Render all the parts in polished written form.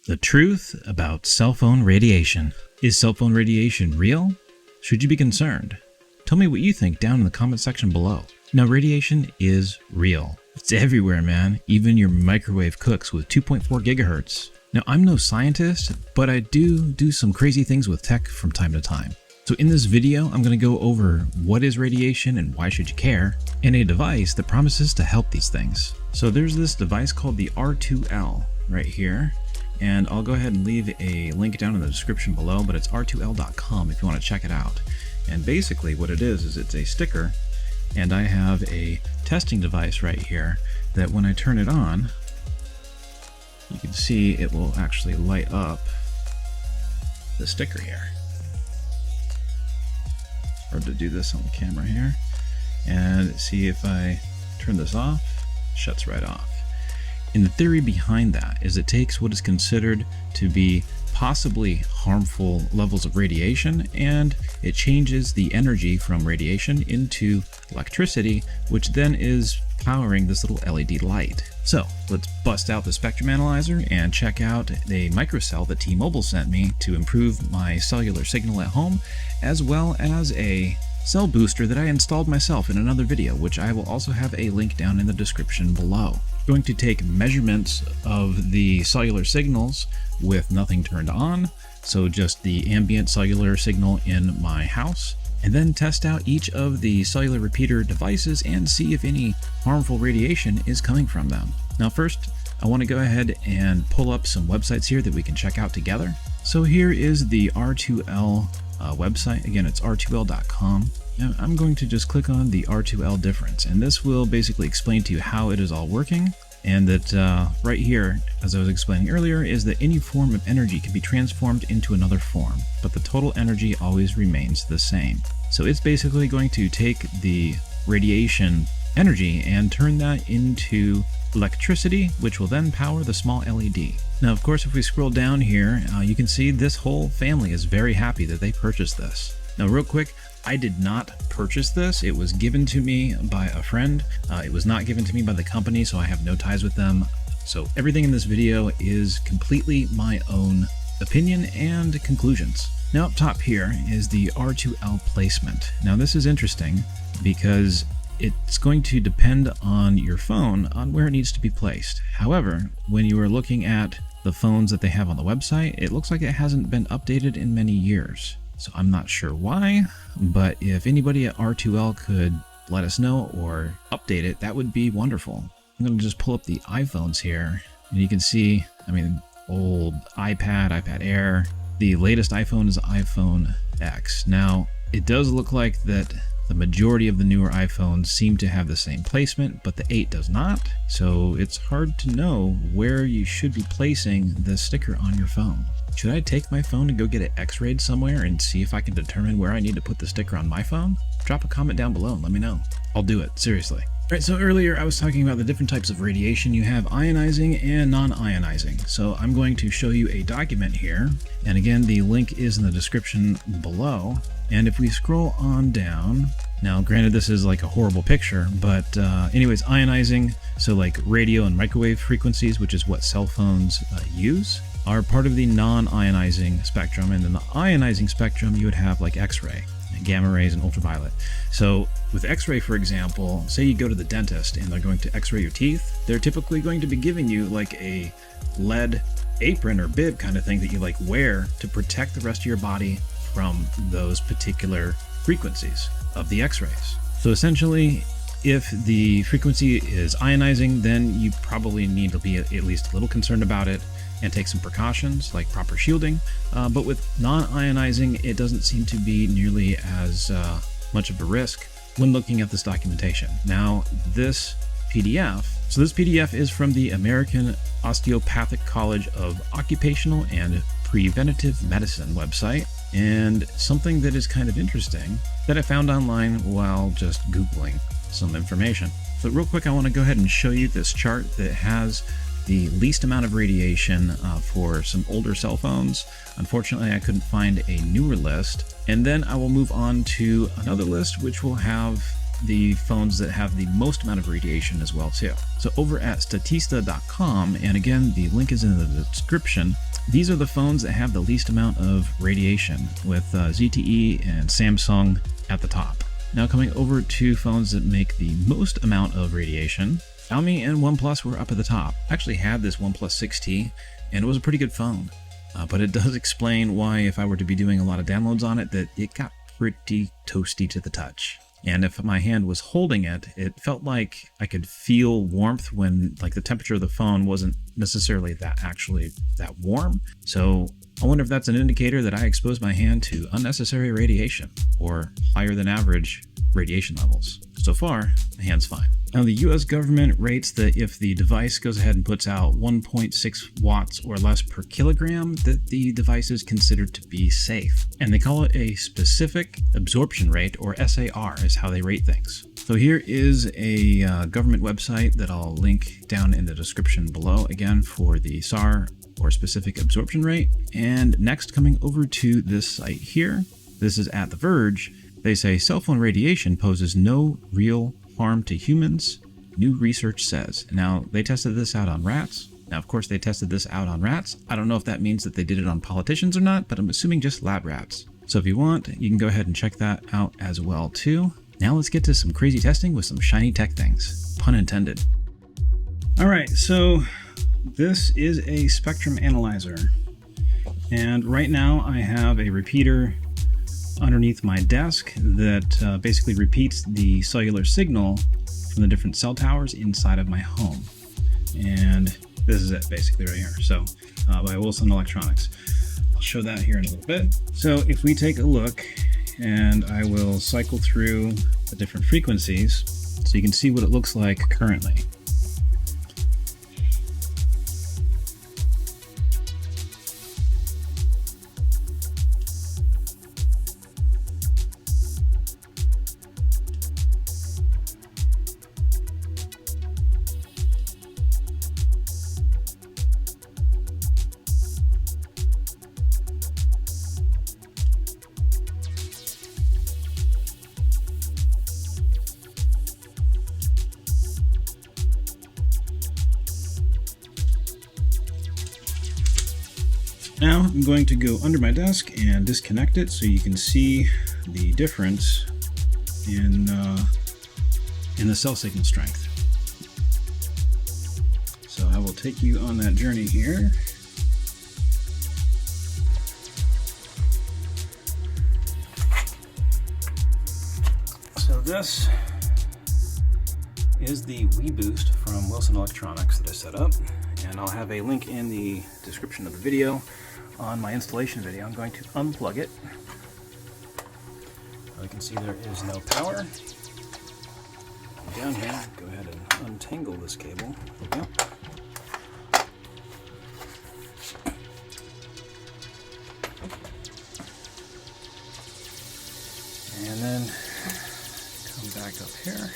The truth about cell phone radiation. Is cell phone radiation real? Should you be concerned? Tell me what you think down in the comment section below. Now, radiation is real. It's everywhere, man. Even your microwave cooks with 2.4 gigahertz. Now, I'm no scientist, but I do some crazy things with tech from time to time. So in this video, I'm going to go over what is radiation and why should you care, and a device that promises to help these things. So there's this device called the R2L right here. And I'll go ahead and leave a link down in the description below, but it's r2l.com if you want to check it out. And basically what it is it's a sticker, and I have a testing device right here that when I turn it on, you can see it will actually light up the sticker here. It's hard to do this on the camera here. And see if I turn this off, it shuts right off. And the theory behind that is it takes what is considered to be possibly harmful levels of radiation and it changes the energy from radiation into electricity, which then is powering this little LED light. So let's bust out the spectrum analyzer and check out a microcell that T-Mobile sent me to improve my cellular signal at home, as well as a cell booster that I installed myself in another video, which I will also have a link down in the description below. Going to take measurements of the cellular signals with nothing turned on, so just the ambient cellular signal in my house, and then test out each of the cellular repeater devices and see if any harmful radiation is coming from them. Now first, I want to go ahead and pull up some websites here that we can check out together. So here is the R2L website. Again, it's r2l.com. Now I'm going to just click on the R2L difference, and this will basically explain to you how it is all working, and that right here, as I was explaining earlier, is that any form of energy can be transformed into another form, but the total energy always remains the same. So it's basically going to take the radiation energy and turn that into electricity, which will then power the small LED. Now, of course, if we scroll down here, you can see this whole family is very happy that they purchased this. Now, real quick, I did not purchase this. It was given to me by a friend. It was not given to me by the company, so I have no ties with them. So everything in this video is completely my own opinion and conclusions. Now up top here is the R2L placement. Now this is interesting because it's going to depend on your phone on where it needs to be placed. However, when you are looking at the phones that they have on the website, it looks like it hasn't been updated in many years. So I'm not sure why, but if anybody at R2L could let us know or update it, that would be wonderful. I'm going to just pull up the iPhones here, and you can see, I mean, old iPad, iPad Air. The latest iPhone is iPhone X. Now, it does look like that the majority of the newer iPhones seem to have the same placement, but the 8 does not. So it's hard to know where you should be placing the sticker on your phone. Should I take my phone and go get it x-rayed somewhere and see if I can determine where I need to put the sticker on my phone? Drop a comment down below and let me know. I'll do it, seriously. Alright, so earlier I was talking about the different types of radiation. You have ionizing and non-ionizing. So I'm going to show you a document here. And again, the link is in the description below. And if we scroll on down, now granted this is like a horrible picture, but anyways, ionizing, so like radio and microwave frequencies, which is what cell phones use, are part of the non-ionizing spectrum. And in the ionizing spectrum, you would have like X-ray, gamma rays, and ultraviolet. So with X-ray, for example, say you go to the dentist and they're going to X-ray your teeth, they're typically going to be giving you like a lead apron or bib kind of thing that you like wear to protect the rest of your body from those particular frequencies of the X-rays. So essentially, if the frequency is ionizing, then you probably need to be at least a little concerned about it and take some precautions like proper shielding. But with non-ionizing, it doesn't seem to be nearly as much of a risk when looking at this documentation. Now, this PDF is from the American Osteopathic College of Occupational and Preventive Medicine website, and something that is kind of interesting that I found online while just Googling some information. So real quick, I want to go ahead and show you this chart that has the least amount of radiation for some older cell phones. Unfortunately, I couldn't find a newer list. And then I will move on to another list, which will have the phones that have the most amount of radiation as well too. So over at statista.com, and again, the link is in the description, These are the phones that have the least amount of radiation, with ZTE and Samsung at the top. Now coming over to phones that make the most amount of radiation, Xiaomi and OnePlus were up at the top. I actually had this OnePlus 6T, and it was a pretty good phone. But it does explain why, if I were to be doing a lot of downloads on it, that it got pretty toasty to the touch. And if my hand was holding it, it felt like I could feel warmth when, like, the temperature of the phone wasn't necessarily that warm. So I wonder if that's an indicator that I exposed my hand to unnecessary radiation or higher than average radiation levels. So far, my hand's fine. Now, the US government rates that if the device goes ahead and puts out 1.6 watts or less per kilogram, that the device is considered to be safe. And they call it a specific absorption rate, or SAR, is how they rate things. So here is a government website that I'll link down in the description below, again, for the SAR, or specific absorption rate. And next, coming over to this site here, this is at The Verge. They say cell phone radiation poses no real harm to humans, new research says. Now, they tested this out on rats. Now, of course, they tested this out on rats. I don't know if that means that they did it on politicians or not, but I'm assuming just lab rats. So if you want, you can go ahead and check that out as well, too. Now let's get to some crazy testing with some shiny tech things. Pun intended. All right, so this is a spectrum analyzer. And right now I have a repeater underneath my desk that basically repeats the cellular signal from the different cell towers inside of my home. And this is it basically right here. So by Wilson Electronics. I'll show that here in a little bit. So if we take a look, and I will cycle through the different frequencies so you can see what it looks like currently. Now I'm going to go under my desk and disconnect it so you can see the difference in the cell signal strength. So I will take you on that journey here. So this is the Weboost from Wilson Electronics that I set up, and I'll have a link in the description of the video on my installation video. I'm going to unplug it. You can see there is no power. Down here, go ahead and untangle this cable. There we go. And then come back up here.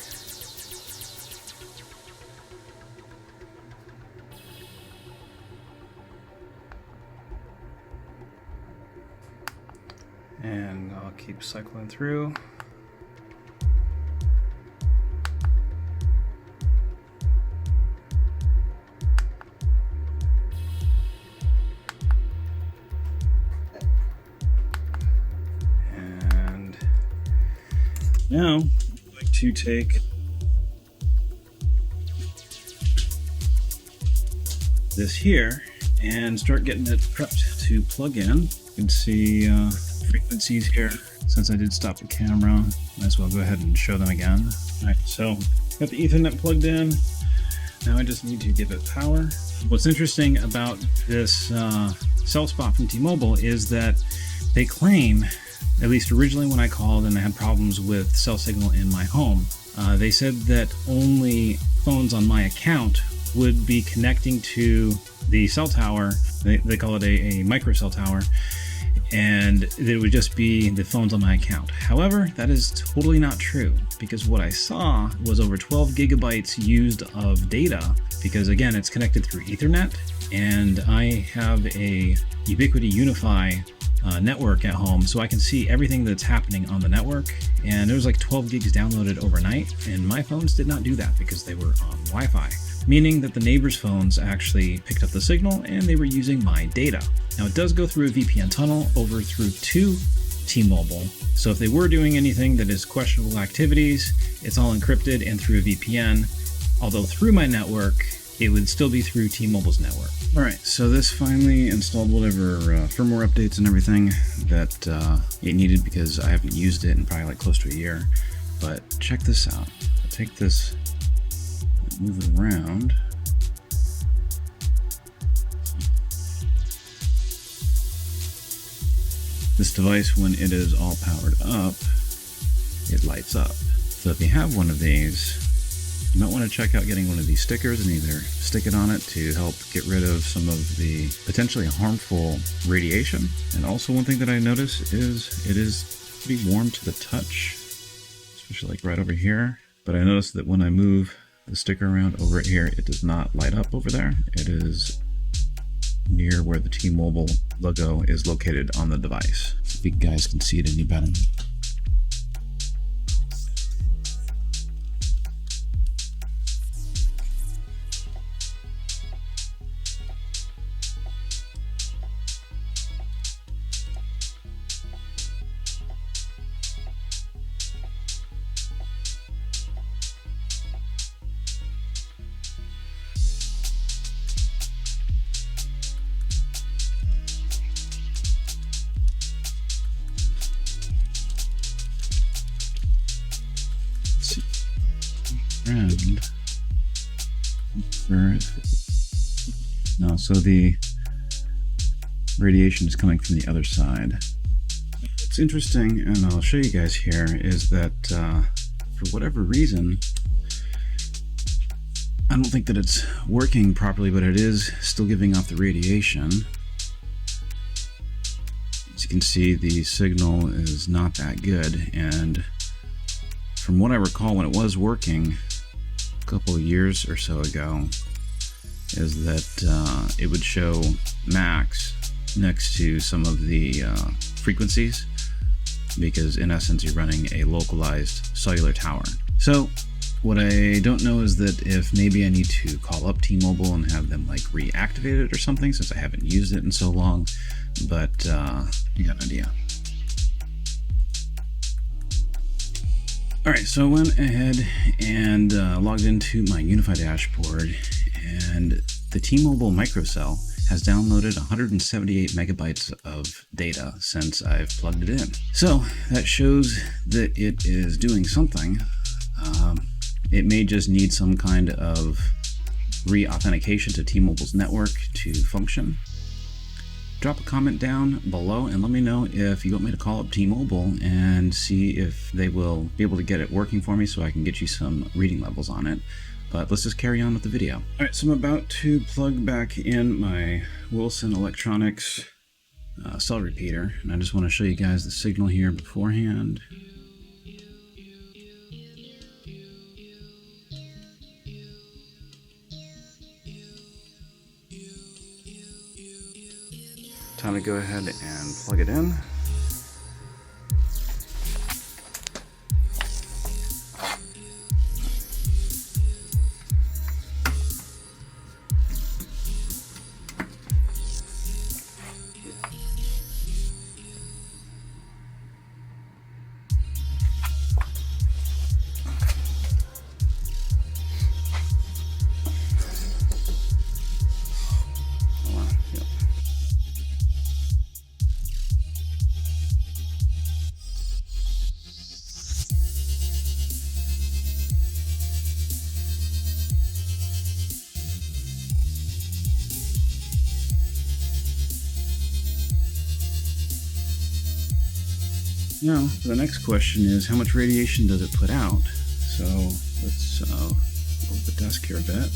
And I'll keep cycling through. And now I'd like to take this here and start getting it prepped to plug in. You can see frequencies here. Since I did stop the camera, might as well go ahead and show them again. All right, so got the Ethernet plugged in. Now I just need to give it power. What's interesting about this cellspot from T-Mobile is that they claim, at least originally when I called and I had problems with cell signal in my home, they said that only phones on my account would be connecting to the cell tower. They call it a micro cell tower, and it would just be the phones on my account. However, that is totally not true, because what I saw was over 12 gigabytes used of data, because again, it's connected through Ethernet, and I have a Ubiquiti Unify network at home, so I can see everything that's happening on the network. And there was like 12 gigs downloaded overnight, and my phones did not do that because they were on Wi-Fi, meaning that the neighbors' phones actually picked up the signal and they were using my data. Now it does go through a VPN tunnel over through to T-Mobile, so if they were doing anything that is questionable activities, it's all encrypted and through a VPN, although through my network, it would still be through T-Mobile's network. All right, so this finally installed whatever firmware updates and everything that it needed, because I haven't used it in probably like close to a year. But check this out. I'll take this, move it around. This device, when it is all powered up, it lights up. So if you have one of these, you might want to check out getting one of these stickers and either stick it on it to help get rid of some of the potentially harmful radiation. And also one thing that I notice is it is pretty warm to the touch, especially like right over here. But I noticed that when I move the sticker around over here, it does not light up over there. It is near where the T-Mobile logo is located on the device. If you guys can see it any better. No, so the radiation is coming from the other side. What's interesting, and I'll show you guys here, is that for whatever reason, I don't think that it's working properly, but it is still giving off the radiation. As you can see, the signal is not that good, and from what I recall, when it was working a couple of years or so ago, is that it would show max next to some of the frequencies, because in essence you're running a localized cellular tower. So what I don't know is that if maybe I need to call up T-Mobile and have them like reactivate it or something, since I haven't used it in so long, but you got an idea. Alright, so I went ahead and logged into my Unify dashboard, and the T-Mobile microcell has downloaded 178 megabytes of data since I've plugged it in. So that shows that it is doing something. It may just need some kind of re-authentication to T-Mobile's network to function. Drop a comment down below and let me know if you want me to call up T-Mobile and see if they will be able to get it working for me so I can get you some reading levels on it. But let's just carry on with the video. Alright, so I'm about to plug back in my Wilson Electronics cell repeater, and I just want to show you guys the signal here beforehand. Time to go ahead and plug it in. Now, the next question is, how much radiation does it put out? So let's load the desk here a bit.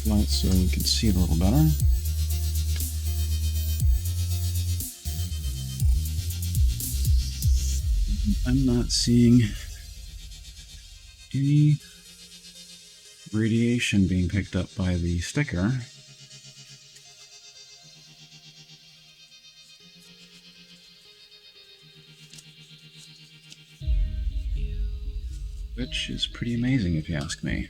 light so we can see it a little better. I'm not seeing any radiation being picked up by the sticker. Which is pretty amazing if you ask me.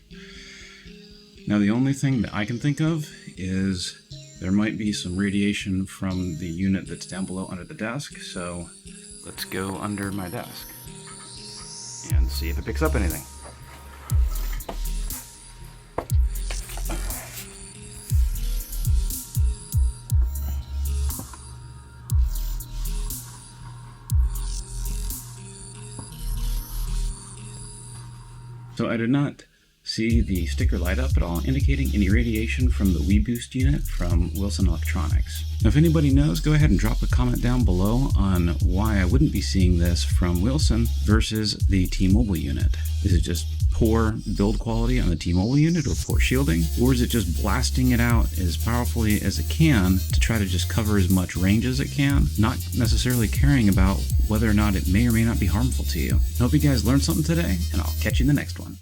Now the only thing that I can think of is there might be some radiation from the unit that's down below under the desk, so let's go under my desk and see if it picks up anything. So I did not see the sticker light up at all, indicating any radiation from the Weboost unit from Wilson Electronics. Now if anybody knows, go ahead and drop a comment down below on why I wouldn't be seeing this from Wilson versus the T-Mobile unit. Is it just poor build quality on the T-Mobile unit or poor shielding? Or is it just blasting it out as powerfully as it can to try to just cover as much range as it can, not necessarily caring about whether or not it may or may not be harmful to you? I hope you guys learned something today, and I'll catch you in the next one.